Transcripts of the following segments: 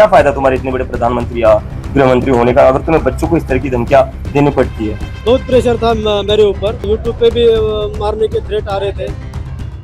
क्या फायदा तुम्हारे इतने बड़े प्रधानमंत्री या गृह मंत्री होने का अगर तुम्हें बच्चों को इस तरह की धमकियां देनी पड़ती है। बहुत प्रेशर था मेरे ऊपर, यूट्यूब पे भी मारने के थ्रेट आ रहे थे।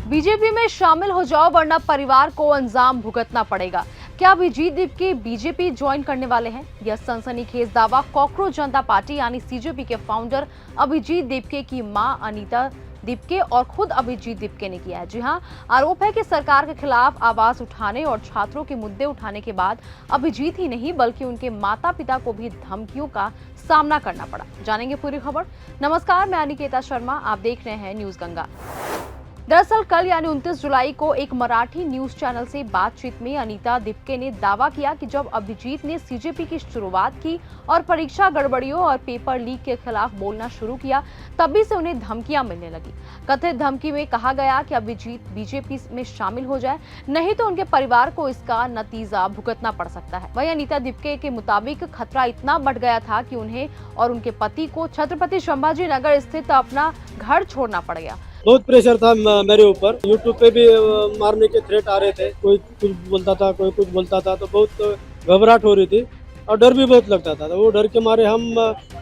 बीजेपी में शामिल हो जाओ वरना परिवार को अंजाम भुगतना पड़ेगा। क्या अभिजीत दीपके बीजेपी ज्वाइन करने वाले हैं? यह सनसनीखेज दावा कॉकरोच जनता पार्टी यानी सीजेपी के फाउंडर अभिजीत दीपके की मां अनीता दीपके और खुद अभिजीत दीपके ने किया है। जी हां, आरोप है कि सरकार के खिलाफ आवाज उठाने और छात्रों के मुद्दे उठाने के बाद अभिजीत ही नहीं बल्कि उनके माता पिता को भी धमकियों का सामना करना पड़ा। जानेंगे पूरी खबर। नमस्कार, मैं अनिकेता शर्मा, आप देख रहे हैं न्यूज गंगा। दरअसल कल यानी 29 जुलाई को एक मराठी न्यूज चैनल से बातचीत में अनीता दीपके ने दावा किया कि जब अभिजीत ने सीजेपी की शुरुआत की और परीक्षा गड़बड़ियों और पेपर लीक के खिलाफ बोलना शुरू किया, तभी से उन्हें धमकियां मिलने लगी। कथित धमकी में कहा गया कि अभिजीत बीजेपी में शामिल हो जाए, नहीं तो उनके परिवार को इसका नतीजा भुगतना पड़ सकता है। वहीं अनीता दीपके के मुताबिक खतरा इतना बढ़ गया था कि उन्हें और उनके पति को छत्रपति संभाजी नगर स्थित अपना घर छोड़ना पड़ गया। बहुत प्रेशर था मेरे ऊपर, यूट्यूब पे भी मारने के थ्रेट आ रहे थे। कोई कुछ बोलता था, कोई कुछ बोलता था, तो बहुत घबराहट हो रही थी और डर भी बहुत लगता था। तो वो डर के मारे हम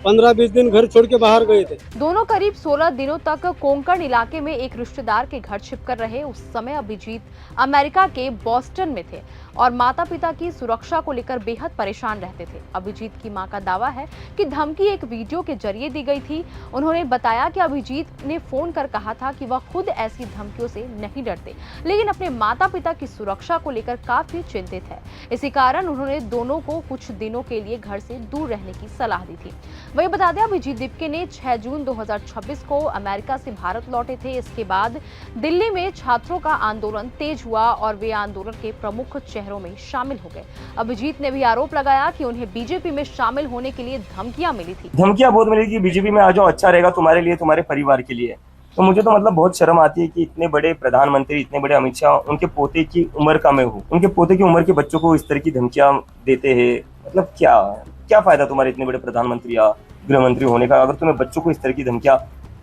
15-20 दिन घर छोड़ के बाहर गए थे। दोनों करीब 16 दिनों तक कोंकण इलाके में एक रिश्तेदार के घर छिपकर रहे। उस समय अभिजीत अमेरिका के बॉस्टन में थे और माता पिता की सुरक्षा को लेकर बेहद परेशान रहते थे। अभिजीत की मां का दावा है कि धमकी एक वीडियो के जरिए दी गई थी। उन्होंने बताया कि अभिजीत ने फोन कर कहा था कि वह खुद ऐसी धमकियों से नहीं डरते, लेकिन अपने माता पिता की सुरक्षा को लेकर काफी चिंतित है। इसी कारण उन्होंने दोनों को कुछ दिनों के लिए घर से दूर रहने की सलाह दी थी। वही बता दें, अभिजीत दीपके ने 6 जून 2026 को अमेरिका से भारत लौटे थे। इसके बाद दिल्ली में छात्रों का आंदोलन तेज हुआ और वे आंदोलन के प्रमुख चेहरों में शामिल हो गए। अभिजीत ने भी आरोप लगाया कि उन्हें बीजेपी में शामिल होने के लिए धमकियां मिली थी। धमकियां बहुत मिली कि बीजेपी में आ जाओ, अच्छा रहेगा तुम्हारे लिए, तुम्हारे परिवार के लिए। तो मुझे तो मतलब बहुत शर्म आती है कि इतने बड़े प्रधानमंत्री, इतने बड़े अमित शाह, उनके पोते की उम्र का मैं हूँ, उनके पोते की उम्र के बच्चों को इस तरह की धमकियां देते हैं। मतलब क्या फायदा तुम्हारे इतने बड़े प्रधानमंत्री या गृह मंत्री होने का अगर तुम्हें बच्चों को इस तरह की धमकियां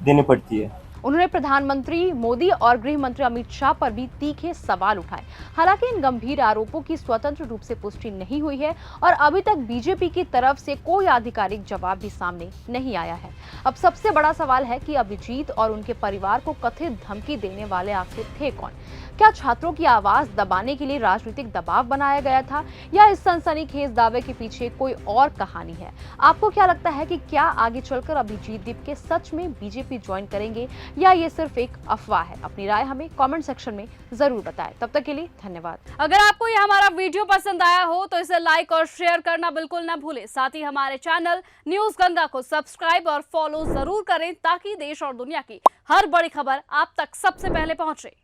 देनी पड़ती है। उन्होंने प्रधानमंत्री मोदी और गृह मंत्री अमित शाह पर भी तीखे सवाल उठाए। हालांकि इन गंभीर आरोपों की स्वतंत्र रूप से पुष्टि नहीं हुई है और अभी तक बीजेपी की तरफ से कोई आधिकारिक जवाब भी सामने नहीं आया है। अब सबसे बड़ा सवाल है कि अभिजीत और उनके परिवार को कथित धमकी देने वाले आखिर थे कौन? क्या छात्रों की आवाज दबाने के लिए राजनीतिक दबाव बनाया गया था या इस सनसनीखेज दावे के पीछे कोई और कहानी है? आपको क्या लगता है कि क्या आगे चलकर अभिजीत दीपके सच में बीजेपी ज्वाइन करेंगे या ये सिर्फ एक अफवाह है? अपनी राय हमें कमेंट सेक्शन में जरूर बताएं। तब तक के लिए धन्यवाद। अगर आपको ये हमारा वीडियो पसंद आया हो तो इसे लाइक और शेयर करना बिल्कुल ना भूलें। साथ ही हमारे चैनल न्यूज गंगा को सब्सक्राइब और फॉलो जरूर करें ताकि देश और दुनिया की हर बड़ी खबर आप तक सबसे पहले पहुंचे।